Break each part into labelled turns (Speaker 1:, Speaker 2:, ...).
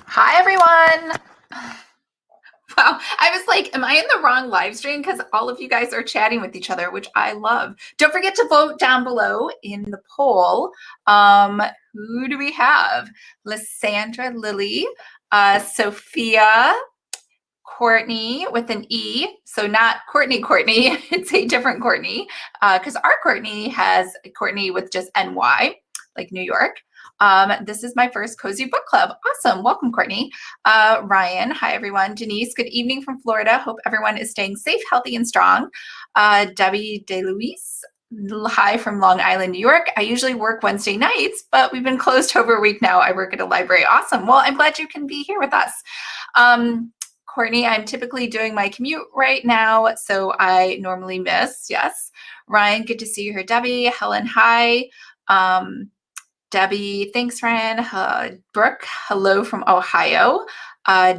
Speaker 1: Hi, everyone. Wow, I was like, am I in the wrong live stream? Because all of you guys are chatting with each other, which I love. Don't forget to vote down below in the poll. Um, who do we have? Lysandra, Lily, Sophia, Courtney with an E. So not Courtney, it's a different Courtney, because our Courtney has Courtney with just NY, like New York. This is my first cozy book club. Awesome. Welcome, Courtney. Ryan, hi, everyone. Denise, good evening from Florida. Hope everyone is staying safe, healthy, and strong. Debbie DeLuise, hi from Long Island, New York. I usually work Wednesday nights, but we've been closed over a week now. I work at a library. Awesome. Well, I'm glad you can be here with us. Courtney, I'm typically doing my commute right now, so I normally miss. Yes. Ryan, good to see you here. Debbie, Helen, hi. Debbie, thanks, Ryan. Brooke, hello from Ohio.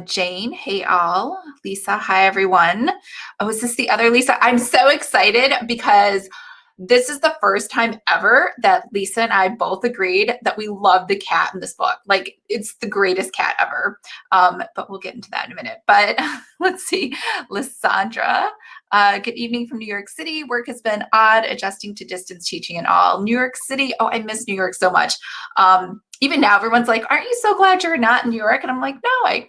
Speaker 1: Jane, hey all. Lisa, hi everyone. Oh, is this the other Lisa? I'm so excited because this is the first time ever that Lisa and I both agreed that we love the cat in this book. Like, it's the greatest cat ever. But we'll get into that in a minute. But let's see. Lysandra, good evening from New York City. Work has been odd, adjusting to distance teaching and all. New York City, oh, I miss New York so much. Even now, everyone's like, aren't you so glad you're not in New York? And I'm like, no, I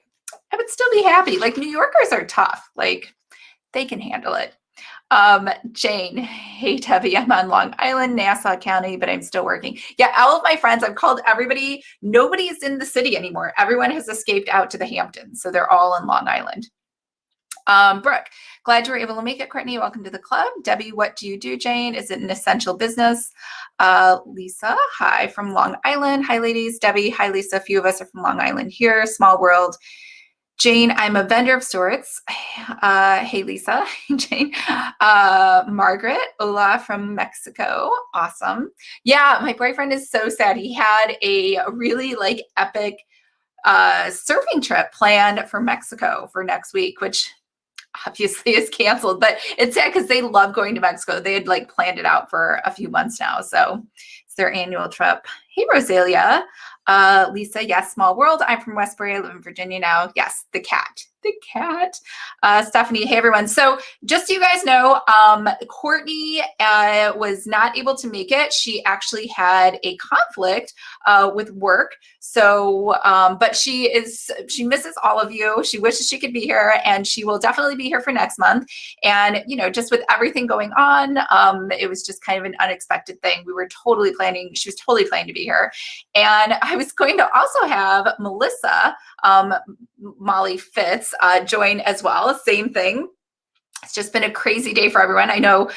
Speaker 1: would still be happy. Like, New Yorkers are tough. Like, they can handle it. Jane, hey Debbie, I'm on Long Island, Nassau County, but I'm still working. Yeah, all of my friends, I've called everybody. Nobody is in the city anymore. Everyone has escaped out to the Hamptons, so they're all in Long Island. Brooke, glad you were able to make it. Courtney, welcome to the club. Debbie, what do you do? Jane, is it an essential business? Lisa, hi from Long Island. Hi, ladies. Debbie, hi, Lisa. A few of us are from Long Island here. Small world. Jane, I'm a vendor of sorts. Hey, Lisa. Jane. Margaret, hola from Mexico. Awesome. Yeah, my boyfriend is so sad. He had a really like epic surfing trip planned for Mexico for next week, which obviously is canceled, but it's sad because they love going to Mexico. They had like planned it out for a few months now. So it's their annual trip. Hey, Rosalia. Lisa, yes, small world. I'm from Westbury. I live in Virginia now. Yes, the cat. The cat. Stephanie, hey everyone. So just so you guys know, Courtney was not able to make it. She actually had a conflict with work. So, but she misses all of you. She wishes she could be here, and she will definitely be here for next month. And, you know, just with everything going on, it was just kind of an unexpected thing. She was totally planning to be here. And I was going to also have Melissa, Molly Fitz, join as well. Same thing. It's just been a crazy day for everyone. I know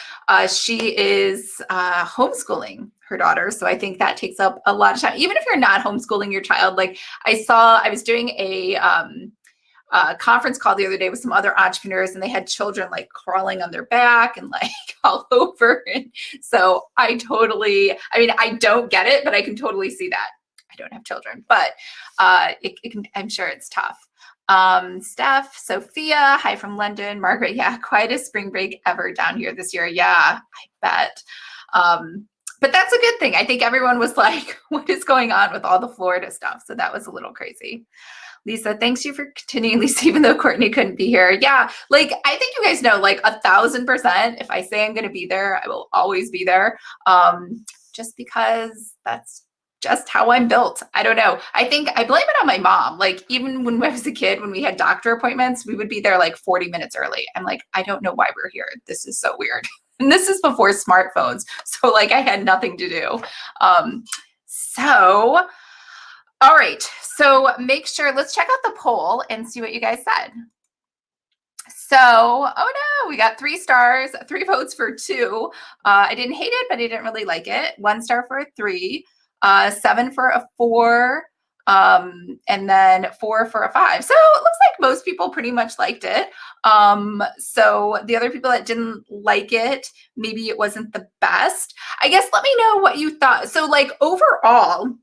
Speaker 1: she is homeschooling her daughter, so I think that takes up a lot of time. Even if you're not homeschooling your child, like I was doing a conference call the other day with some other entrepreneurs, and they had children like crawling on their back and like all over. And so I don't get it, but I can totally see that. I don't have children, but I'm sure it's tough. Steph, Sophia, hi from London. Margaret, yeah, quietest spring break ever down here this year. Yeah, I bet. But that's a good thing. I think everyone was like, what is going on with all the Florida stuff? So that was a little crazy. Lisa, thanks you for continuing, Lisa, even though Courtney couldn't be here. Yeah, like I think you guys know, like 1,000%, if I say I'm going to be there, I will always be there. Just because that's just how I'm built. I don't know. I think I blame it on my mom. Like even when I was a kid, when we had doctor appointments, we would be there like 40 minutes early. I'm like, I don't know why we're here. This is so weird. And this is before smartphones. So like I had nothing to do. All right. So make sure, let's check out the poll and see what you guys said. So, oh no, we got 3 stars, 3 votes for 2. I didn't hate it, but I didn't really like it. 1 star for a 3, 7 for a 4, and then 4 for a 5. So it looks like most people pretty much liked it. So the other people that didn't like it, maybe it wasn't the best. I guess let me know what you thought. So like overall,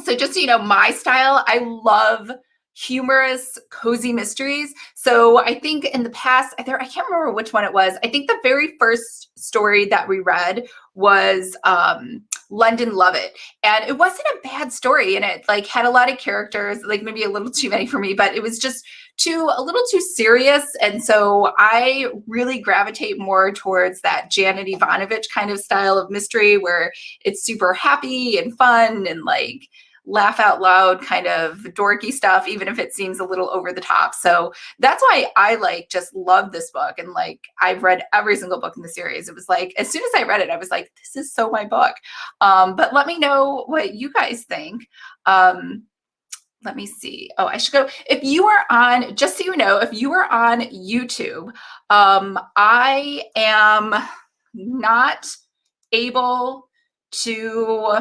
Speaker 1: so just so you know, my style, I love humorous, cozy mysteries. So I think in the past, I can't remember which one it was. I think the very first story that we read was London Lovett. And it wasn't a bad story, and it like had a lot of characters, like maybe a little too many for me, but it was just a little too serious. And so I really gravitate more towards that Janet Ivanovich kind of style of mystery where it's super happy and fun and like laugh out loud kind of dorky stuff, even if it seems a little over the top. So that's why I like just love this book. And like I've read every single book in the series. It was like as soon as I read it, I was like, this is so my book. But let me know what you guys think. Let me see. Oh, I should go. If you are on, just so you know, if you are on YouTube, I am not able to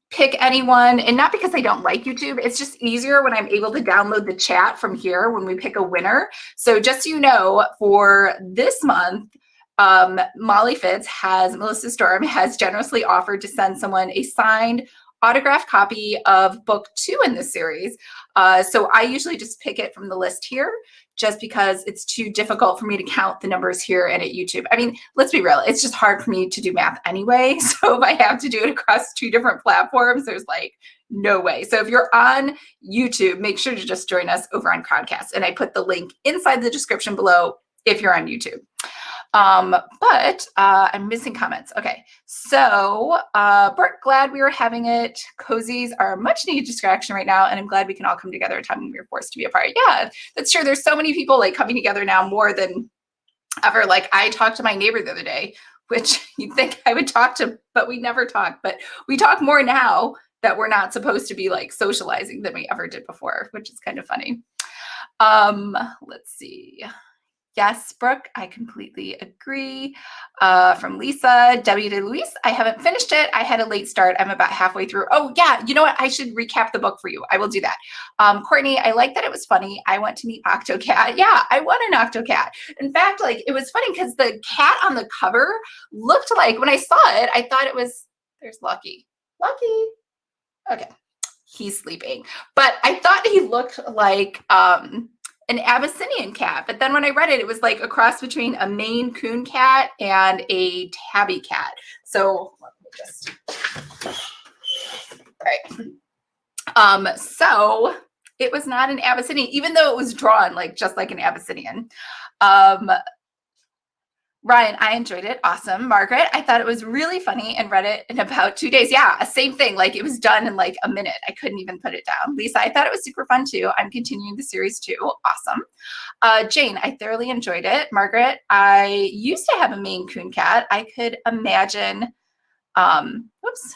Speaker 1: pick anyone, and not because I don't like YouTube. It's just easier when I'm able to download the chat from here when we pick a winner. So just so you know, for this month, Molly Fitz Melissa Storm has generously offered to send someone a signed autographed copy of book 2 in this series. So I usually just pick it from the list here just because it's too difficult for me to count the numbers here and at YouTube. I mean, let's be real, it's just hard for me to do math anyway. So if I have to do it across 2 different platforms, there's like no way. So if you're on YouTube, make sure to just join us over on Crowdcast. And I put the link inside the description below if you're on YouTube. But I'm missing comments. Okay. So, Brooke, glad we were having it. Cozies are a much needed distraction right now. And I'm glad we can all come together at a time when we were forced to be apart. Yeah, that's true. There's so many people like coming together now more than ever. Like I talked to my neighbor the other day, which you'd think I would talk to, but we never talk, but we talk more now that we're not supposed to be like socializing than we ever did before, which is kind of funny. Let's see. Yes, Brooke, I completely agree. From Lisa, W. de Luis, I haven't finished it. I had a late start. I'm about halfway through. Oh, yeah. You know what? I should recap the book for you. I will do that. Courtney, I like that it was funny. I want to meet Octocat. Yeah, I want an Octocat. In fact, like it was funny because the cat on the cover looked like, when I saw it, I thought it was, there's Lucky. Lucky. Okay. He's sleeping. But I thought he looked like, an Abyssinian cat. But then when I read it, it was like a cross between a Maine Coon cat and a tabby cat. So let me just, all right. So it was not an Abyssinian, even though it was drawn like just like an Abyssinian. Ryan, I enjoyed it. Awesome. Margaret, I thought it was really funny and read it in about 2 days. Yeah, same thing. Like it was done in like a minute. I couldn't even put it down. Lisa, I thought it was super fun too. I'm continuing the series too. Awesome. Jane, I thoroughly enjoyed it. Margaret, I used to have a Maine Coon cat. I could imagine, whoops.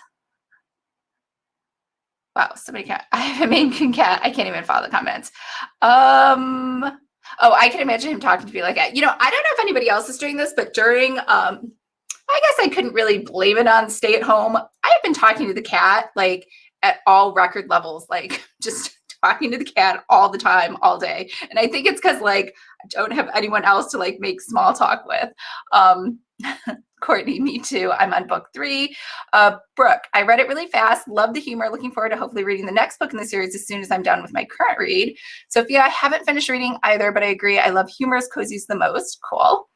Speaker 1: Wow, somebody can't. I have a Maine Coon cat. I can't even follow the comments. Oh, I can imagine him talking to me like that. You know, I don't know if anybody else is doing this, but during, I guess I couldn't really blame it on stay at home. I have been talking to the cat like at all record levels, like just talking to the cat all the time, all day. And I think it's because like I don't have anyone else to like make small talk with. Courtney, me too. I'm on book 3. Brooke, I read it really fast. Love the humor. Looking forward to hopefully reading the next book in the series as soon as I'm done with my current read. Sophia, I haven't finished reading either, but I agree. I love humorous cozies the most. Cool.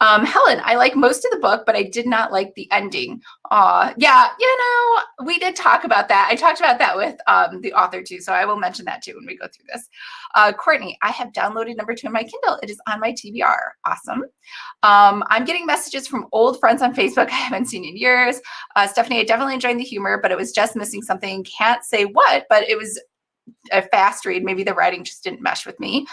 Speaker 1: Helen, I like most of the book, but I did not like the ending. Yeah, you know, we did talk about that. I talked about that with the author too, so I will mention that too when we go through this. Courtney, I have downloaded number 2 on my Kindle. It is on my TBR. Awesome. I'm getting messages from old friends on Facebook I haven't seen in years. Stephanie, I definitely enjoyed the humor, but it was just missing something. Can't say what, but it was a fast read. Maybe the writing just didn't mesh with me.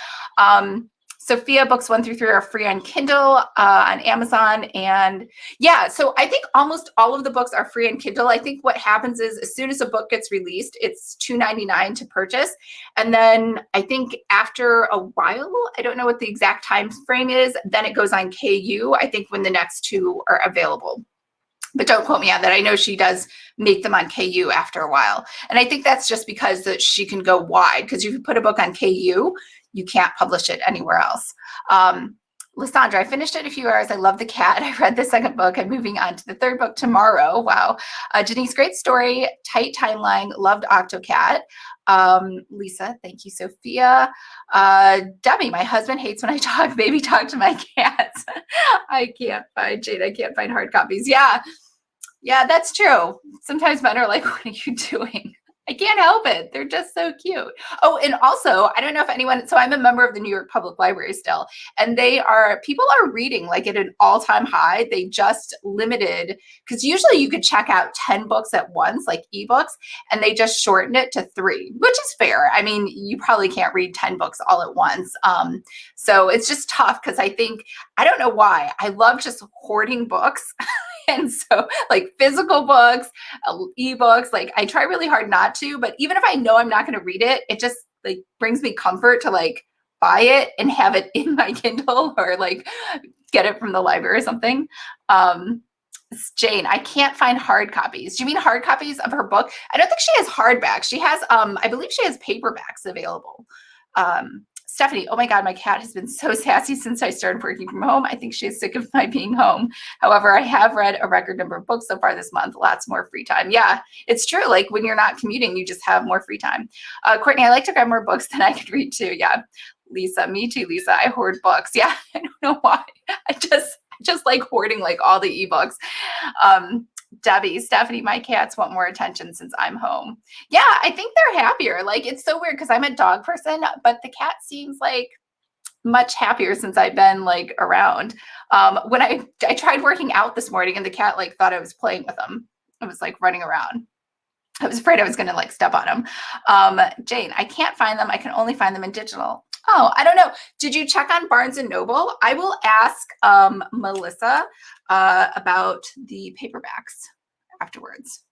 Speaker 1: Sophia, books 1 through 3 are free on Kindle, on Amazon. And yeah, so I think almost all of the books are free on Kindle. I think what happens is as soon as a book gets released, it's $2.99 to purchase. And then I think after a while, I don't know what the exact time frame is, then it goes on KU, I think when the next 2 are available. But don't quote me on that. I know she does make them on KU after a while. And I think that's just because that she can go wide. Because if you put a book on KU, you can't publish it anywhere else. Lysandra, I finished it in a few hours. I love the cat. I read the 2nd book. I'm moving on to the 3rd book tomorrow. Wow. Denise, great story. Tight timeline. Loved Octocat. Lisa, thank you, Sophia. Debbie, my husband hates when I talk. Baby, talk to my cats. I can't find Jade. I can't find hard copies. Yeah. Yeah, that's true. Sometimes men are like, what are you doing? I can't help it. They're just so cute. Oh, and also, I don't know if anyone, so I'm a member of the New York Public Library still, and people are reading like at an all time high. They just limited, because usually you could check out 10 books at once, like ebooks, and they just shortened it to 3, which is fair. I mean, you probably can't read 10 books all at once. So it's just tough because I don't know why. I love just hoarding books. And so, like physical books, ebooks, like I try really hard not to, but even if I know I'm not going to read it, it just like brings me comfort to like buy it and have it in my Kindle or like get it from the library or something. Um, Jane, I can't find hard copies. Do you mean hard copies of her book? I don't think she has hardbacks. She has, I believe she has paperbacks available. Stephanie, oh my God, my cat has been so sassy since I started working from home. I think she's sick of my being home. However, I have read a record number of books so far this month, lots more free time. Yeah, it's true. Like when you're not commuting, you just have more free time. Courtney, I like to grab more books than I could read too. Yeah, Lisa, me too, Lisa. I hoard books. Yeah, I don't know why. I just like hoarding like all the ebooks. Debbie, Stephanie, my cats want more attention since I'm home. Yeah, I think they're happier. Like it's so weird because I'm a dog person, but the cat seems like much happier since I've been like around. When I tried working out this morning and the cat like thought I was playing with him. I was like running around. I was afraid I was going to like step on him. Jane, I can't find them. I can only find them in digital. Oh, I don't know. Did you check on Barnes and Noble? I will ask Melissa about the paperbacks afterwards.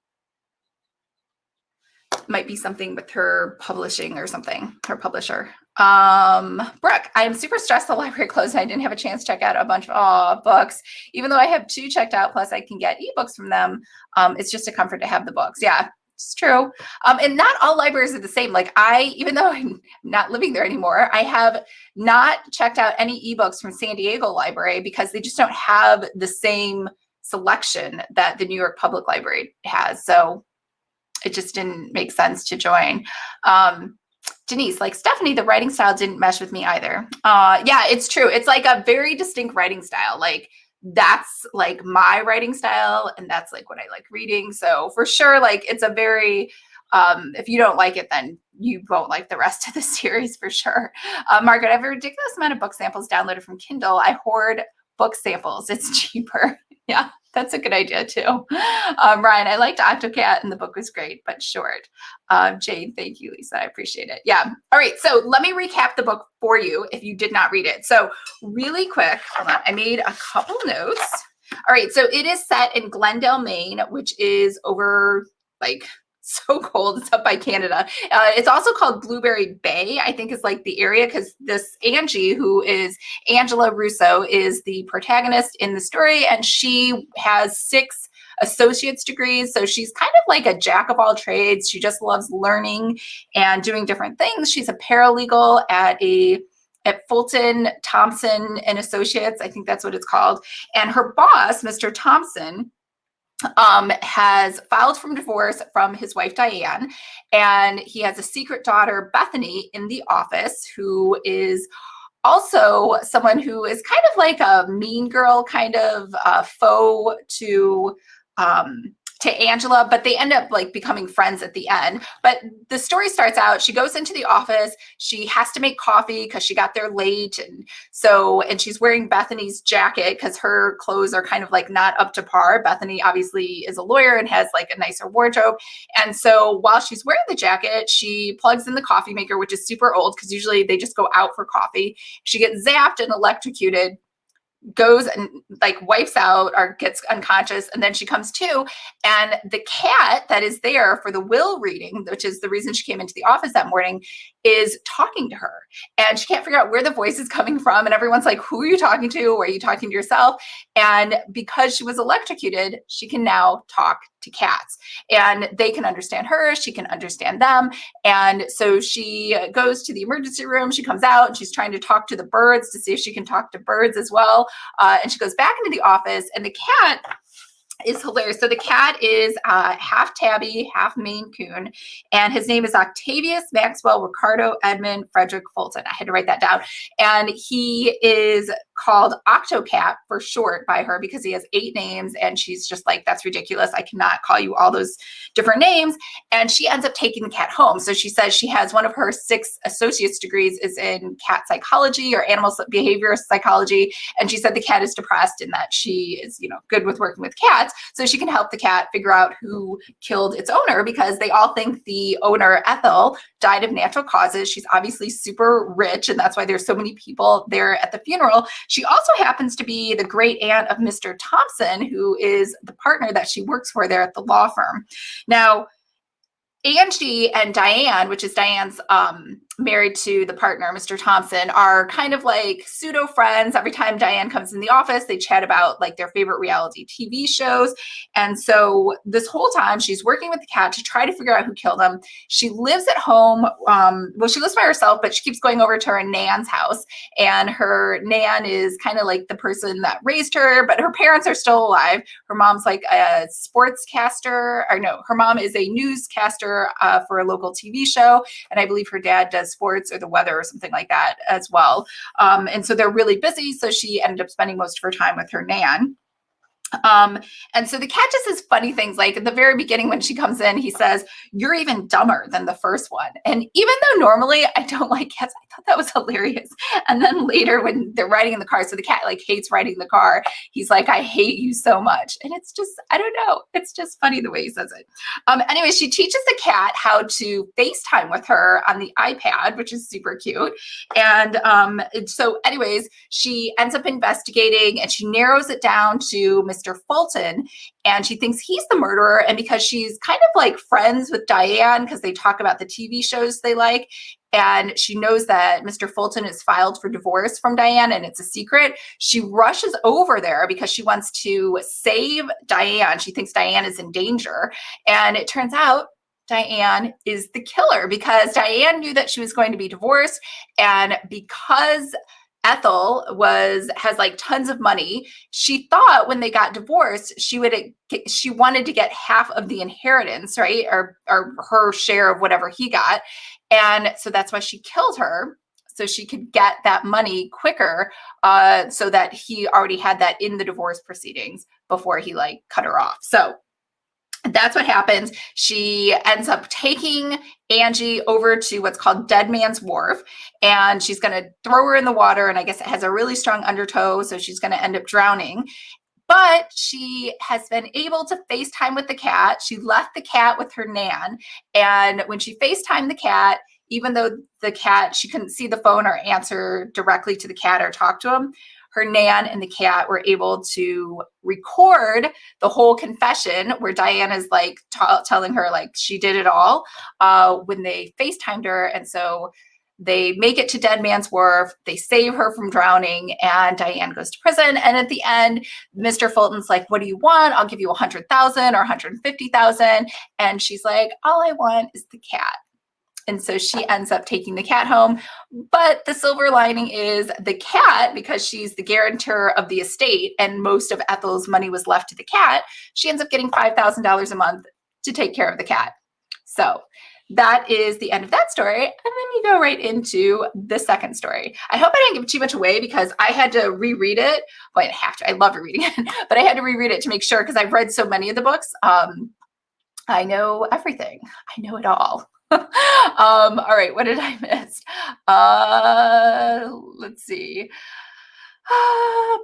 Speaker 1: Might be something with her publishing or something, her publisher. Brooke, I am super stressed the library closed and I didn't have a chance to check out a bunch of books. Even though I have 2 checked out, plus I can get ebooks from them. It's just a comfort to have the books. Yeah, it's true. And not all libraries are the same. Like even though I'm not living there anymore, I have not checked out any ebooks from San Diego Library because they just don't have the same selection that the New York Public Library has. So it just didn't make sense to join. Denise, like Stephanie, the writing style didn't mesh with me either. Yeah, it's true. It's like a very distinct writing style. Like that's like my writing style and that's like what I like reading. So for sure, like it's a very, if you don't like it, then you won't like the rest of the series for sure. Margaret, I have a ridiculous amount of book samples downloaded from Kindle. I hoard book samples. It's cheaper. Yeah, that's a good idea too. Ryan, I liked Octocat and the book was great, but short. Jane, thank you, Lisa. I appreciate it. Yeah. All right. So let me recap the book for you if you did not read it. So really quick, hold on. I made a couple notes. All right. So it is set in Glendale, Maine, which is over like so cold. It's up by Canada. It's also called Blueberry Bay, I think is like the area because this Angie, who is Angela Russo, is the protagonist in the story. And she has 6 associate's degrees. So she's kind of like a jack of all trades. She just loves learning and doing different things. She's a paralegal at Fulton Thompson and Associates. I think that's what it's called. And her boss, Mr. Thompson, has filed for divorce from his wife, Diane, and he has a secret daughter, Bethany, in the office, who is also someone who is kind of like a mean girl kind of foe to Angela, but they end up like becoming friends at the end. But the story starts out, she goes into the office, she has to make coffee because she got there late. And she's wearing Bethany's jacket because her clothes are kind of like not up to par. Bethany obviously is a lawyer and has like a nicer wardrobe. And so while she's wearing the jacket, she plugs in the coffee maker, which is super old because usually they just go out for coffee. She gets zapped and electrocuted, goes and like wipes out or gets unconscious, and then she comes to, and the cat that is there for the will reading, which is the reason she came into the office that morning, is talking to her, and she can't figure out where the voice is coming from, and everyone's like, who are you talking to, or are you talking to yourself? And because she was electrocuted, she can now talk to cats, and they can understand her, she can understand them. And so she goes to the emergency room, she comes out and she's trying to talk to the birds to see if she can talk to birds as well. And she goes back into the office, and the cat is hilarious. So the cat is half tabby, half Maine Coon, and his name is Octavius Maxwell Ricardo Edmund Frederick Fulton. I had to write that down. And he is called Octocat for short by her because he has 8 names, and she's just like, that's ridiculous. I cannot call you all those different names. And she ends up taking the cat home. So she says she has one of her 6 associate's degrees is in cat psychology or animal behavior psychology. And she said the cat is depressed and that she is, good with working with cats. So she can help the cat figure out who killed its owner because they all think the owner, Ethel, died of natural causes. She's obviously super rich, and that's why there's so many people there at the funeral. She also happens to be the great aunt of Mr. Thompson, who is the partner that she works for there at the law firm. Now, Angie and Diane, which is Diane's married to the partner, Mr. Thompson, are kind of like pseudo friends. Every time Diane comes in the office, they chat about like their favorite reality TV shows. And so this whole time she's working with the cat to try to figure out who killed him. She lives at home. She lives by herself, but she keeps going over to her nan's house. And her nan is kind of like the person that raised her, but her parents are still alive. Her mom's like a sportscaster, or no, her mom is a newscaster for a local TV show. And I believe her dad does sports or the weather or something like that as well. And so they're really busy. So she ended up spending most of her time with her nan. And so the cat just says funny things. Like at the very beginning, when she comes in, he says, "You're even dumber than the first one." And even though normally I don't like cats, I thought that was hilarious. And then later when they're riding in the car, so the cat like hates riding the car. He's like, "I hate you so much." And it's just, I don't know. It's just funny the way he says it. Anyway, she teaches the cat how to FaceTime with her on the iPad, which is super cute. And so anyways, she ends up investigating and she narrows it down to Mr. Fulton, and she thinks he's the murderer. And because she's kind of like friends with Diane, because they talk about the TV shows they like, and she knows that Mr. Fulton is filed for divorce from Diane and it's a secret, she rushes over there because she wants to save Diane. She thinks Diane is in danger. And it turns out Diane is the killer because Diane knew that she was going to be divorced. And because Ethel has like tons of money, she thought when they got divorced, she wanted to get half of the inheritance, right? Or her share of whatever he got. And so that's why she killed her, so she could get that money quicker, so that he already had that in the divorce proceedings before he like cut her off. So that's what happens. She ends up taking Angie over to what's called Dead Man's Wharf, and she's going to throw her in the water. And I guess it has a really strong undertow, so she's going to end up drowning. But she has been able to FaceTime with the cat. She left the cat with her nan. And when she FaceTimed the cat, even though the cat, she couldn't see the phone or answer directly to the cat or talk to him, her nan and the cat were able to record the whole confession where Diane is like telling her like she did it all when they FaceTimed her. And so they make it to Dead Man's Wharf. They save her from drowning, and Diane goes to prison. And at the end, Mr. Fulton's like, "What do you want? I'll give you 100,000 or 150,000." And she's like, "All I want is the cat." And so she ends up taking the cat home. But the silver lining is the cat, because she's the guarantor of the estate and most of Ethel's money was left to the cat, she ends up getting $5,000 a month to take care of the cat. So that is the end of that story. And then you go right into the second story. I hope I didn't give too much away because I had to reread it. Well, I have to. I love rereading it, but I had to reread it to make sure because I've read so many of the books. I know everything. I know it all. All right, what did I miss? Let's see.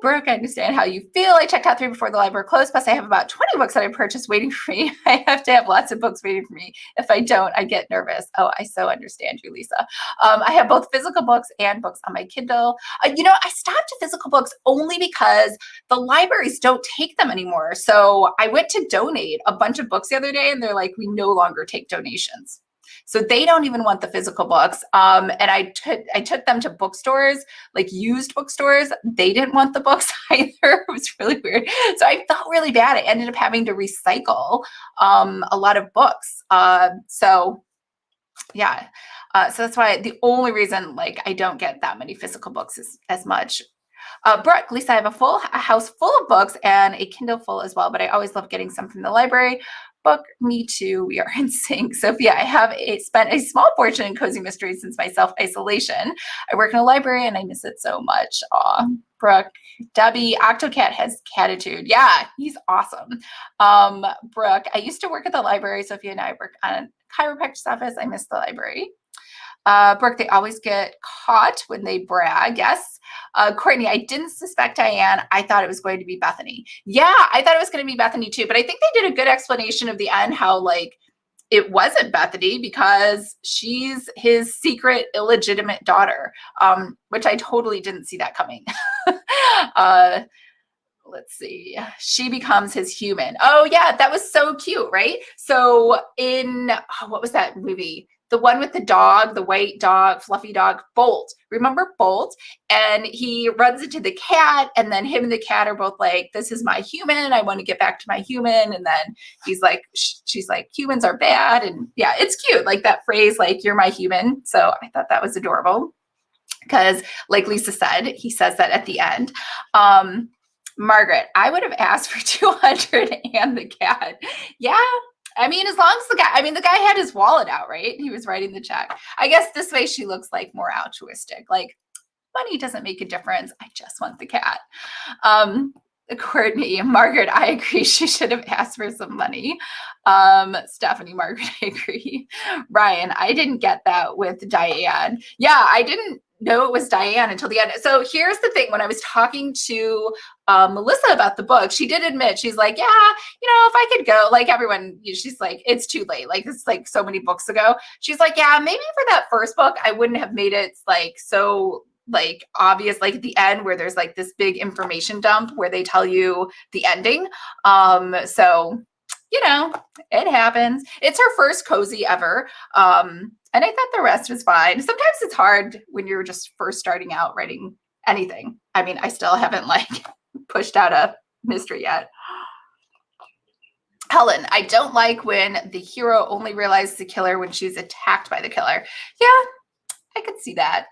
Speaker 1: Brooke, I understand how you feel. I checked out 3 before the library closed. Plus, I have about 20 books that I purchased waiting for me. I have to have lots of books waiting for me. If I don't, I get nervous. Oh, I so understand you, Lisa. I have both physical books and books on my Kindle. I stopped physical books only because the libraries don't take them anymore. So I went to donate a bunch of books the other day, and they're like, "We no longer take donations." So they don't even want the physical books. And I took them to bookstores, like used bookstores. They didn't want the books either. It was really weird. So I felt really bad. I ended up having to recycle a lot of books. So yeah. So that's why the only reason like I don't get that many physical books as much. Brooke, Lisa, I have a house full of books and a Kindle full as well, but I always love getting some from the library. Book, me too. We are in sync. Sophia, I have spent a small fortune in cozy mysteries since my self-isolation. I work in a library and I miss it so much. Aw, Brooke, Debbie, Octocat has catitude. Yeah, he's awesome. Brooke, I used to work at the library. Sophia and I work on a chiropractor's office. I miss the library. Brooke, they always get caught when they brag. Yes. Courtney, I didn't suspect Diane. I thought it was going to be Bethany. Yeah, I thought it was going to be Bethany too, but I think they did a good explanation of the end, how like it wasn't Bethany because she's his secret illegitimate daughter, which I totally didn't see that coming. Let's see. She becomes his human. Oh yeah, that was so cute, right? So in what was that movie? The one with the dog, the white dog, fluffy dog, Bolt. Remember Bolt? And he runs into the cat, and then him and the cat are both like, "This is my human. I want to get back to my human." And then he's like, she's like, "Humans are bad." And yeah, it's cute. Like that phrase, like, "You're my human." So I thought that was adorable because, like Lisa said, he says that at the end. Margaret, I would have asked for 200 and the cat. Yeah. I mean, as long as the guy had his wallet out, right? He was writing the check. I guess this way she looks like more altruistic. Like, money doesn't make a difference. I just want the cat. Courtney, Margaret, I agree. She should have asked for some money. Stephanie, Margaret, I agree. Ryan, I didn't get that with Diane. Yeah, I didn't know it was Diane until the end. So here's the thing. When I was talking to Melissa about the book, she did admit, she's like, yeah, if I could go, like everyone, she's like, it's too late. Like, it's like so many books ago. She's like, yeah, maybe for that first book, I wouldn't have made it like so like obvious, like at the end where there's like this big information dump where they tell you the ending. So it happens. It's her first cozy ever. And I thought the rest was fine. Sometimes it's hard when you're just first starting out writing anything. I mean, I still haven't like pushed out a mystery yet. Helen, I don't like when the hero only realizes the killer when she's attacked by the killer. Yeah, I could see that.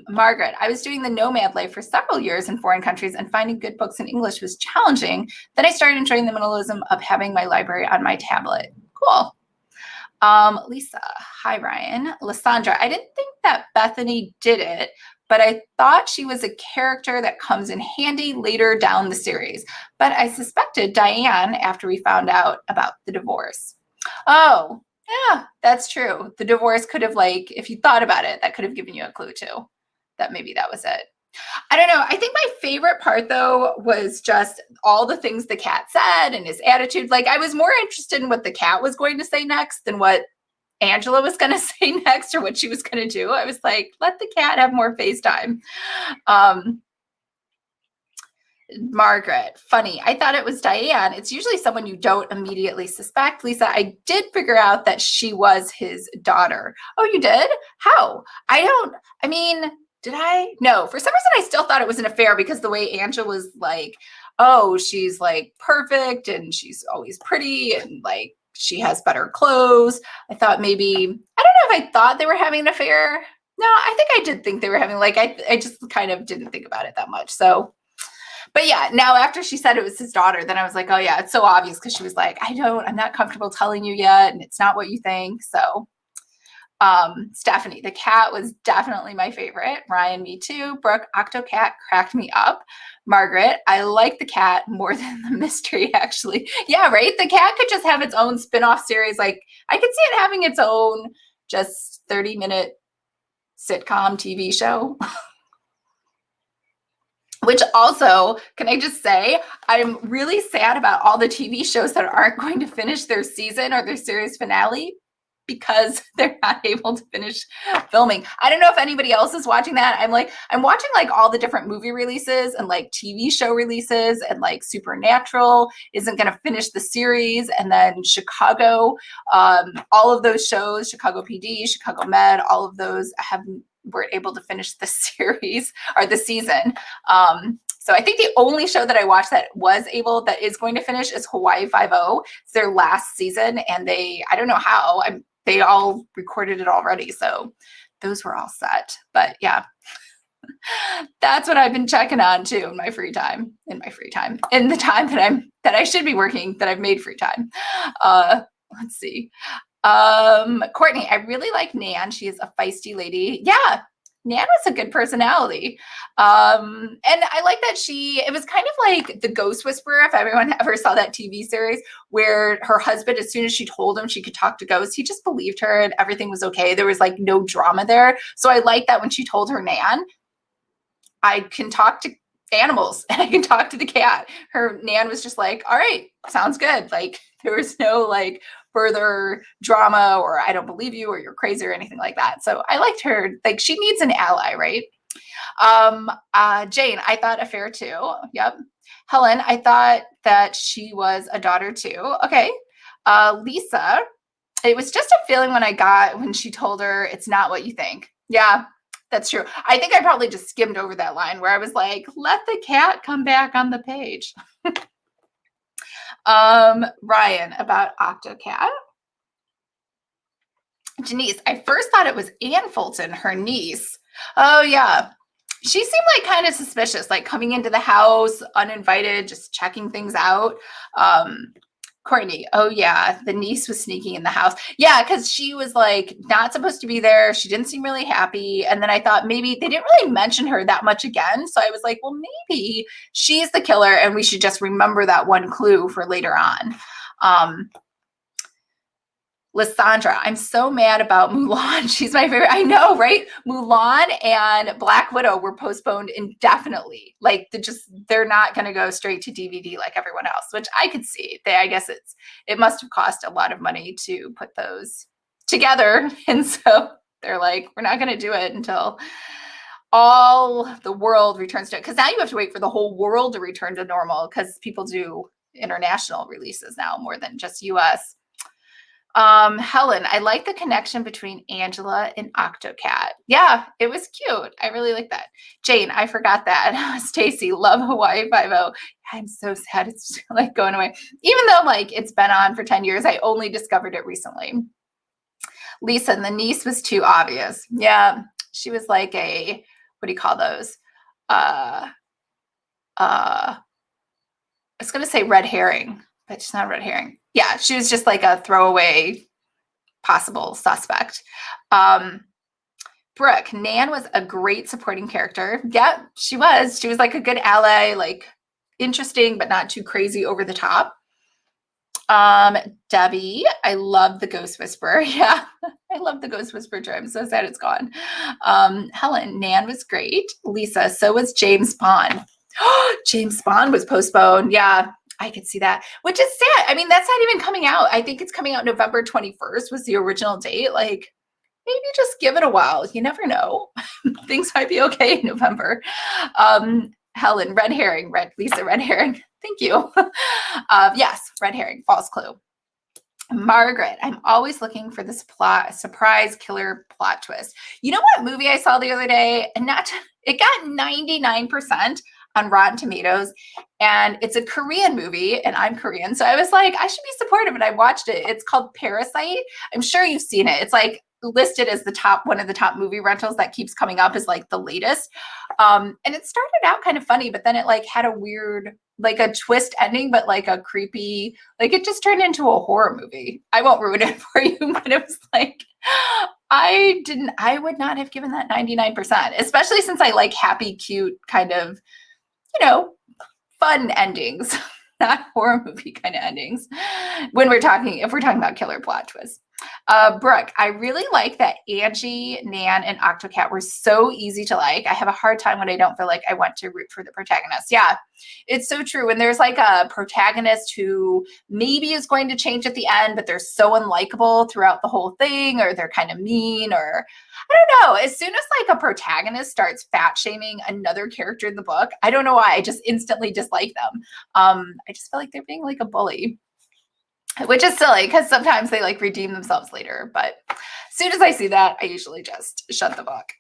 Speaker 1: Margaret, I was doing the nomad life for several years in foreign countries and finding good books in English was challenging. Then I started enjoying the minimalism of having my library on my tablet. Cool. Lisa, hi Ryan. Lysandra, I didn't think that Bethany did it, but I thought she was a character that comes in handy later down the series. But I suspected Diane after we found out about the divorce. Oh, yeah, that's true. The divorce could have, like, if you thought about it, that could have given you a clue too, that maybe that was it. I don't know. I think my favorite part though was just all the things the cat said and his attitude. Like I was more interested in what the cat was going to say next than what Angela was going to say next or what she was going to do. I was like, let the cat have more FaceTime. Margaret, funny. I thought it was Diane. It's usually someone you don't immediately suspect. Lisa, I did figure out that she was his daughter. Oh, you did? How? Did I? No, for some reason I still thought it was an affair because the way Angela was like, oh, she's like perfect and she's always pretty and like she has better clothes. I thought maybe, I don't know if I thought they were having an affair. No, I think I did think they were having, like, I just kind of didn't think about it that much. So, but yeah, now after she said it was his daughter, then I was like, oh yeah, it's so obvious because she was like, I'm not comfortable telling you yet. And it's not what you think. So Stephanie, the cat was definitely my favorite. Ryan, me too. Brooke, Octocat cracked me up. Margaret, I like the cat more than the mystery, actually. Yeah, right? The cat could just have its own spin-off series. Like, I could see it having its own just 30-minute sitcom TV show. Which also, can I just say, I'm really sad about all the TV shows that aren't going to finish their season or their series finale because they're not able to finish filming. I don't know if anybody else is watching that. I'm watching like all the different movie releases and like TV show releases, and like Supernatural isn't going to finish the series. And then Chicago, all of those shows, Chicago PD, Chicago Med, all of those weren't able to finish the series or the season. So I think the only show that I watched that is going to finish is Hawaii Five-0. It's their last season, and I don't know how, they all recorded it already. So those were all set. But yeah, That's what I've been checking on too in my free time, in the time that I should be working, that I've made free time. Let's see. Courtney, I really like Nan. She is a feisty lady. Yeah, Nan was a good personality. And I like that it was kind of like the Ghost Whisperer, if everyone ever saw that TV series, where her husband, as soon as she told him she could talk to ghosts, he just believed her and everything was okay. There was like no drama there. So I like that when she told her Nan, I can talk to animals and I can talk to the cat. Her Nan was just like, all right, sounds good. Like there was no like further drama or I don't believe you or you're crazy or anything like that. So I liked her. Like she needs an ally, right? Jane, I thought affair too. Yep. Helen, I thought that she was a daughter too. Okay. Lisa, it was just a feeling when she told her it's not what you think. Yeah, that's true. I think I probably just skimmed over that line where I was like, let the cat come back on the page. Ryan, about Octocat. Janice, I first thought it was Ann Fulton, her niece. Oh, yeah. She seemed like kind of suspicious, like coming into the house uninvited, just checking things out. Courtney, oh yeah, the niece was sneaking in the house. Yeah, because she was like not supposed to be there. She didn't seem really happy. And then I thought maybe they didn't really mention her that much again. So I was like, well, maybe she's the killer and we should just remember that one clue for later on. Lysandra, I'm so mad about Mulan. She's my favorite. I know, right? Mulan and Black Widow were postponed indefinitely. Like they're not going to go straight to DVD like everyone else, which I could see. I guess it must have cost a lot of money to put those together. And so they're like, we're not going to do it until all the world returns to it. Because now you have to wait for the whole world to return to normal because people do international releases now more than just US. Helen, I like the connection between Angela and Octocat. Yeah, it was cute. I really like that. Jane, I forgot that. Stacy, love Hawaii Five-0. I'm so sad it's like going away. Even though like it's been on for 10 years, I only discovered it recently. Lisa, and the niece was too obvious. Yeah, she was like what do you call those? I was going to say red herring, but she's not a red herring. Yeah, she was just like a throwaway possible suspect. Brooke, Nan was a great supporting character. Yeah, she was. She was like a good ally, like interesting, but not too crazy over the top. Debbie, I love the Ghost Whisperer. Yeah, I love the Ghost Whisperer. I'm so sad it's gone. Helen, Nan was great. Lisa, so was James Bond. James Bond was postponed. Yeah, I could see that, which is sad. I mean, that's not even coming out. I think it's coming out November 21st was the original date. Like, maybe just give it a while. You never know. Things might be okay in November. Helen, red herring. Lisa, red herring. Thank you. Yes, red herring, false clue. Margaret, I'm always looking for this surprise killer plot twist. You know what movie I saw the other day? And it got 99% on Rotten Tomatoes, and it's a Korean movie, and I'm Korean, so I was like, I should be supportive, and I watched it. It's called Parasite. I'm sure you've seen it. It's like listed as one of the top movie rentals that keeps coming up as like the latest. And it started out kind of funny, but then it like had a weird, like a twist ending, but like a creepy, like it just turned into a horror movie. I won't ruin it for you, but it was like, I would not have given that 99%, especially since I like happy, cute kind of, fun endings, not horror movie kind of endings. If we're talking about killer plot twists. Brooke, I really like that Angie, Nan, and Octocat were so easy to like. I have a hard time when I don't feel like I want to root for the protagonist. Yeah, it's so true. When there's like a protagonist who maybe is going to change at the end, but they're so unlikable throughout the whole thing, or they're kind of mean, or I don't know. As soon as like a protagonist starts fat shaming another character in the book, I don't know why, I just instantly dislike them. I just feel like they're being like a bully. Which is silly because sometimes they like redeem themselves later. But as soon as I see that, I usually just shut the book.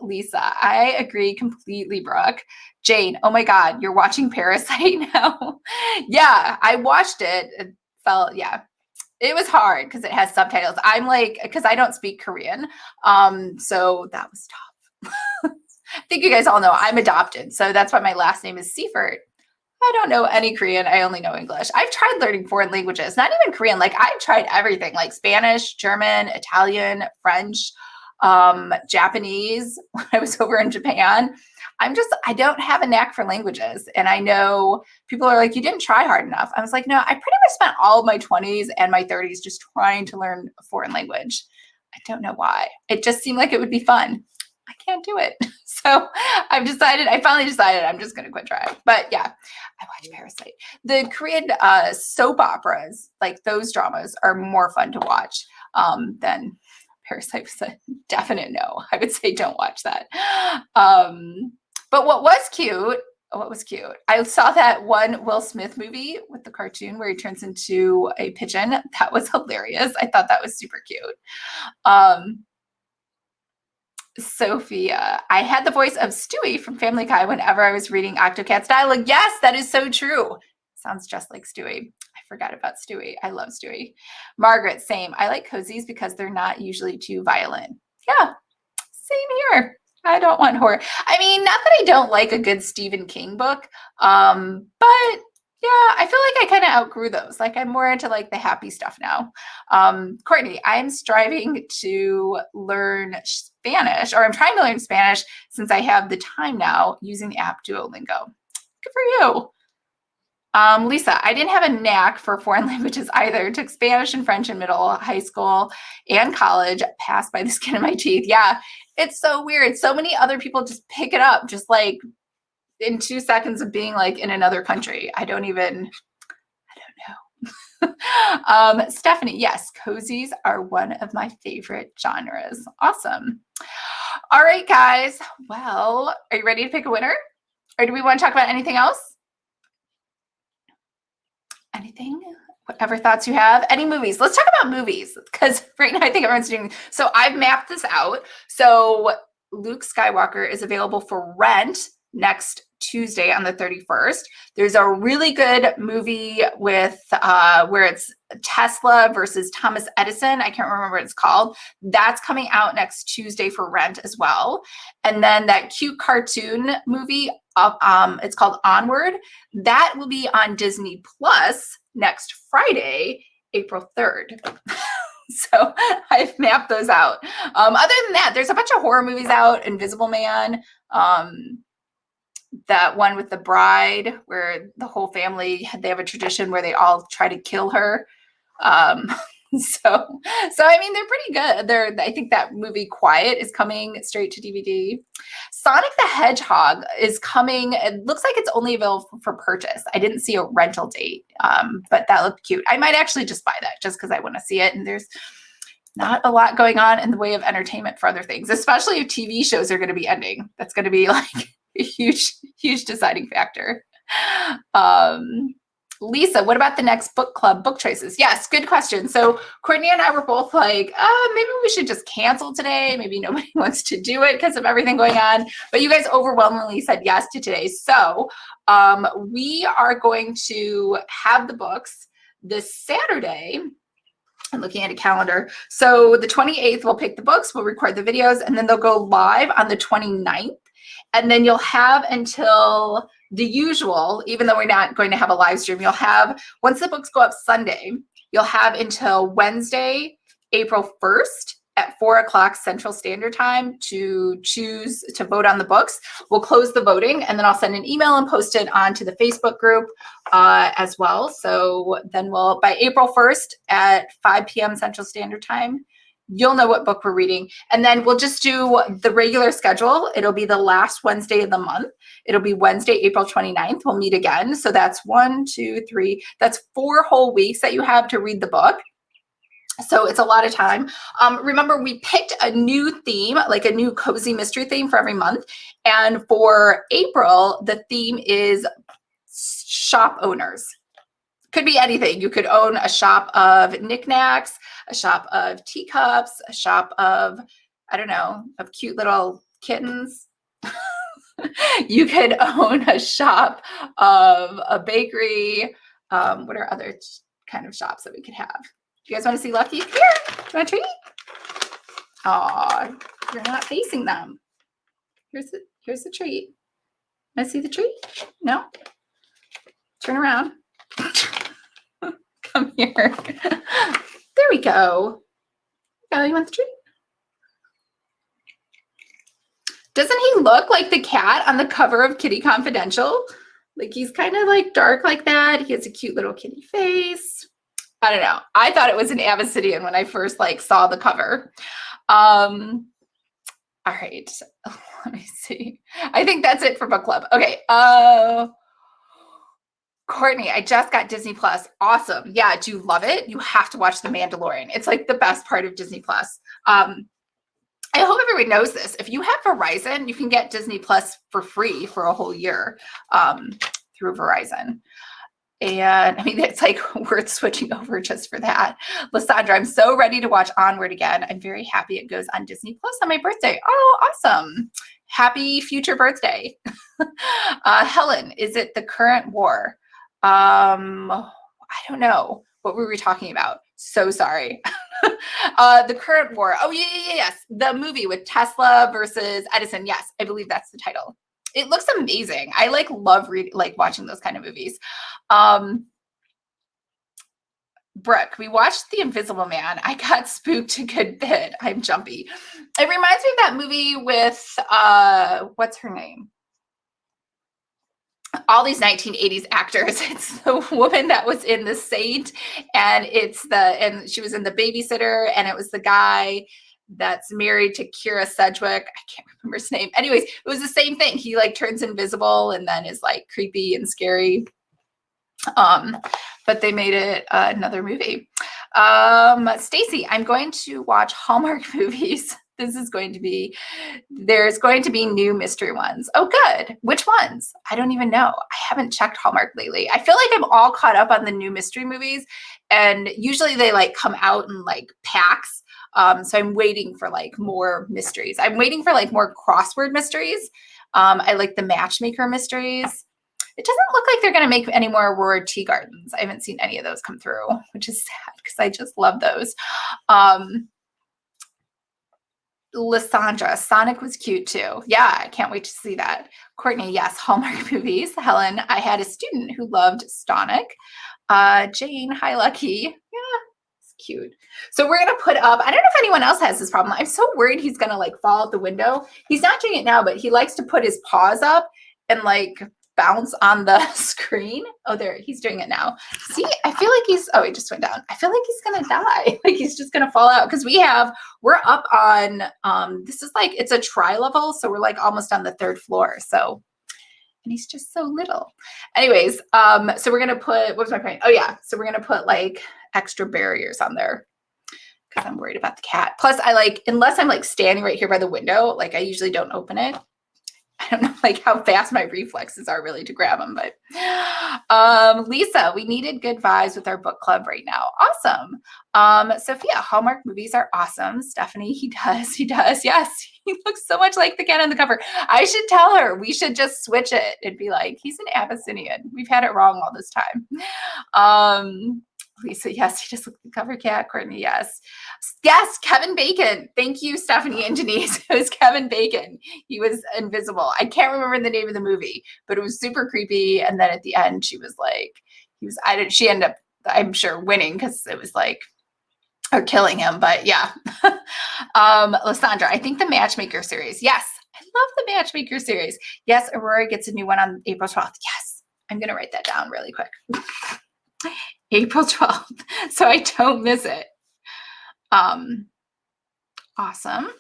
Speaker 1: Lisa, I agree completely, Brooke. Jane, oh my God, you're watching Parasite now? Yeah, I watched it. It felt, yeah. It was hard because it has subtitles. I'm like, because I don't speak Korean. So that was tough. I think you guys all know I'm adopted, so that's why my last name is Seifert. I don't know any Korean. I only know English. I've tried learning foreign languages, not even Korean. Like I've tried everything, like Spanish, German, Italian, French, Japanese when I was over in Japan. I don't have a knack for languages. And I know people are like, you didn't try hard enough. I was like, no, I pretty much spent all of my 20s and my 30s just trying to learn a foreign language. I don't know why. It just seemed like it would be fun. I can't do it. So I finally decided I'm just going to quit trying. But yeah, I watch Parasite. The Korean soap operas, like those dramas, are more fun to watch than Parasite was a definite no. I would say don't watch that. But what was cute? What was cute? I saw that one Will Smith movie with the cartoon where he turns into a pigeon. That was hilarious. I thought that was super cute. Sophia, I had the voice of Stewie from Family Guy whenever I was reading Octocat's dialogue. Yes, that is so true. Sounds just like Stewie. I forgot about Stewie. I love Stewie. Margaret, same. I like cozies because they're not usually too violent. Yeah, same here. I don't want horror. I mean, not that I don't like a good Stephen King book, but yeah, I feel like I kind of outgrew those. Like I'm more into like the happy stuff now. Courtney, I am striving to learn Spanish, or I'm trying to learn Spanish since I have the time now using the app Duolingo. Good for you. Lisa, I didn't have a knack for foreign languages either. Took Spanish and French in middle, high school, and college. Passed by the skin of my teeth. Yeah, it's so weird. So many other people just pick it up, just like in 2 seconds of being like in another country. I don't know. Stephanie, yes, cozies are one of my favorite genres. Awesome. All right, guys. Well, are you ready to pick a winner? Or do we want to talk about anything else? Anything? Whatever thoughts you have. Any movies? Let's talk about movies because right now I think everyone's doing. So I've mapped this out. So Luke Skywalker is available for rent next Tuesday on the 31st. There's a really good movie with where it's Tesla versus Thomas Edison. I can't remember what it's called. That's coming out next Tuesday for rent as well. And then that cute cartoon movie, it's called Onward. That will be on Disney Plus next Friday, April 3rd. So I've mapped those out. Other than that, there's a bunch of horror movies out. Invisible Man, that one with the bride where the whole family, they have a tradition where they all try to kill her. So I mean, they're pretty good. I think that movie Quiet is coming straight to DVD. Sonic the Hedgehog is coming. It looks like it's only available for purchase. I didn't see a rental date, but that looked cute. I might actually just buy that just because I want to see it. And there's not a lot going on in the way of entertainment for other things, especially if TV shows are going to be ending. That's going to be like a huge deciding factor. Lisa, what about the next book club book choices? Yes, good question. So Courtney and I were both like, maybe we should just cancel today. Maybe nobody wants to do it because of everything going on. But you guys overwhelmingly said yes to today. So we are going to have the books this Saturday. I'm looking at a calendar. So the 28th, we'll pick the books, we'll record the videos, and then they'll go live on the 29th. And then you'll have until the usual, even though we're not going to have a live stream, you'll have, once the books go up Sunday, you'll have until Wednesday, April 1st at 4:00 Central Standard Time to choose to vote on the books. We'll close the voting and then I'll send an email and post it onto the Facebook group as well. So then by April 1st at 5 p.m. Central Standard Time, you'll know what book we're reading. And then we'll just do the regular schedule. It'll be the last Wednesday of the month. It'll be Wednesday, April 29th. We'll meet again. So that's 4 whole weeks that you have to read the book. So it's a lot of time. Remember, we picked a new theme, like a new cozy mystery theme for every month. And for April, the theme is shop owners. Could be anything. You could own a shop of knickknacks, a shop of teacups, a shop of, I don't know, of cute little kittens. You could own a shop of a bakery. What are other kind of shops that we could have? You guys want to see Lucky? Here, you want a treat? Aw, you're not facing them. Here's the treat. Wanna see the treat? No? Turn around. Come here. There we go. Oh, you want the treat? Doesn't he look like the cat on the cover of Kitty Confidential? Like he's kind of like dark like that. He has a cute little kitty face. I don't know. I thought it was an Abyssinian when I first like saw the cover. All right. Let me see. I think that's it for book club. Okay. Courtney, I just got Disney Plus. Awesome. Yeah. Do you love it? You have to watch The Mandalorian. It's like the best part of Disney Plus. I hope everyone knows this. If you have Verizon, you can get Disney Plus for free for a whole year through Verizon. And I mean, it's like worth switching over just for that. Lysandra, I'm so ready to watch Onward again. I'm very happy it goes on Disney Plus on my birthday. Oh, awesome. Happy future birthday. Helen, is it the current war? I don't know. What were we talking about? So sorry. The current war. Oh, yes. The movie with Tesla versus Edison. Yes, I believe that's the title. It looks amazing. I love reading, watching those kind of movies. Brooke, we watched The Invisible Man. I got spooked a good bit. I'm jumpy. It reminds me of that movie with what's her name? All these 1980s actors. It's the woman that was in The Saint, and she was in The Babysitter, and it was the guy that's married to Kira Sedgwick. I can't remember his name. Anyways, it was the same thing. He turns invisible and then is creepy and scary. But they made it another movie. Stacy, I'm going to watch Hallmark movies. There's going to be new mystery ones. Oh, good. Which ones? I don't even know. I haven't checked Hallmark lately. I feel like I'm all caught up on the new mystery movies, and usually they come out in packs. So I'm waiting for more mysteries. I'm waiting for more crossword mysteries. I like the matchmaker mysteries. It doesn't look like they're going to make any more Aurora Tea Gardens. I haven't seen any of those come through, which is sad because I just love those. Lysandra, Sonic was cute too. Yeah, I can't wait to see that. Courtney, yes, Hallmark movies. Helen, I had a student who loved Sonic. Jane, hi, Lucky. Yeah, it's cute. So we're going to put up, I don't know if anyone else has this problem. I'm so worried he's going to fall out the window. He's not doing it now, but he likes to put his paws up and bounce on the screen. Oh, there, he's doing it now. See, I feel like he just went down. I feel like he's gonna die. He's just gonna fall out because we're up on, this is it's a tri-level, so we're almost on the 3rd floor. So, and he's just so little. Anyways, so we're gonna put, what was my point? Oh yeah, so we're gonna put extra barriers on there because I'm worried about the cat. Plus unless I'm standing right here by the window, I usually don't open it. I don't know how fast my reflexes are really to grab them, but Lisa, we needed good vibes with our book club right now. Awesome. Sophia, Hallmark movies are awesome. Stephanie, he does. Yes, he looks so much like the cat on the cover. I should tell her we should just switch it and be he's an Abyssinian. We've had it wrong all this time. Lisa, yes, he just looked like the cover cat. Courtney, yes. Yes, Kevin Bacon. Thank you, Stephanie and Denise. It was Kevin Bacon. He was invisible. I can't remember the name of the movie, but it was super creepy. And then at the end, she was she ended up, I'm sure, winning because it was or killing him. But yeah. Lysandra, I think the Matchmaker series. Yes, I love the Matchmaker series. Yes, Aurora gets a new one on April 12th. Yes, I'm going to write that down really quick. April 12th, so I don't miss it. Awesome.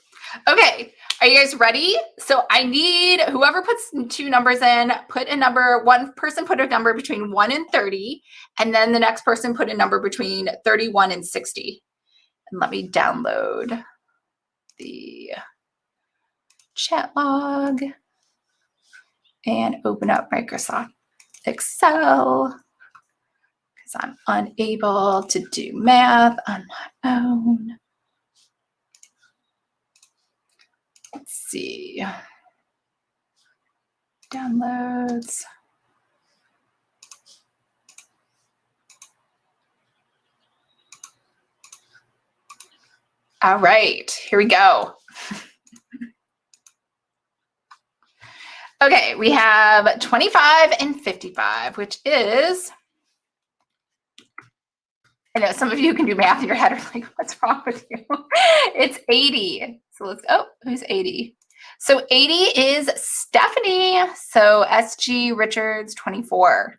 Speaker 1: Okay, are you guys ready? So I need whoever puts 2 numbers in, put a number, one person put a number between 1 and 30, and then the next person put a number between 31 and 60. And let me download the chat log and open up Microsoft Excel. I'm unable to do math on my own. Let's see. Downloads. All right, here we go. Okay, we have 25 and 55, which is, I know some of you can do math in your head are like, what's wrong with you? It's 80. So let's, oh, who's 80? So 80 is Stephanie. So SG Richards 24.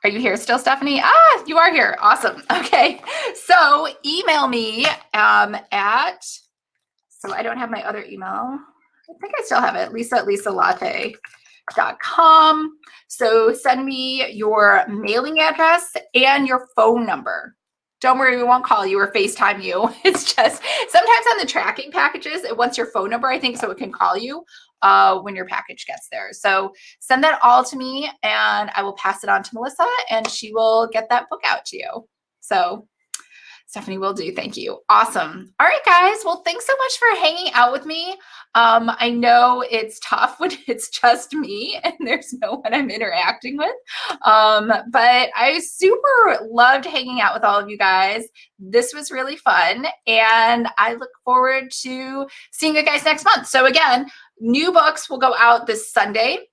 Speaker 1: Are you here still, Stephanie? Ah, you are here. Awesome. Okay. So email me at, so I don't have my other email. I think I still have it, lisa@lisalatte.com. So send me your mailing address and your phone number. Don't worry, we won't call you or FaceTime you. It's just sometimes on the tracking packages, it wants your phone number, I think, so it can call you when your package gets there. So send that all to me and I will pass it on to Melissa and she will get that book out to you. So Stephanie will do. Thank you. Awesome. All right, guys. Well, thanks so much for hanging out with me. I know it's tough when it's just me and there's no one I'm interacting with. But I super loved hanging out with all of you guys. This was really fun. And I look forward to seeing you guys next month. So again, new books will go out this Sunday,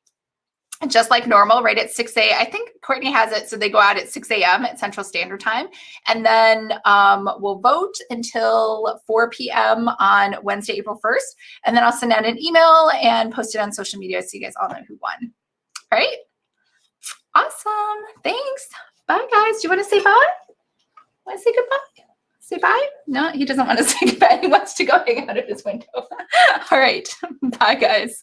Speaker 1: just like normal, right at 6 a.m. I think Courtney has it, so they go out at 6 a.m. at Central Standard Time. And then we'll vote until 4 p.m. on Wednesday, April 1st. And then I'll send out an email and post it on social media so you guys all know who won. All right? Awesome. Thanks. Bye, guys. Do you want to say bye? Want to say goodbye? Say bye? No, he doesn't want to say goodbye. He wants to go hang out at his window. All right. Bye, guys.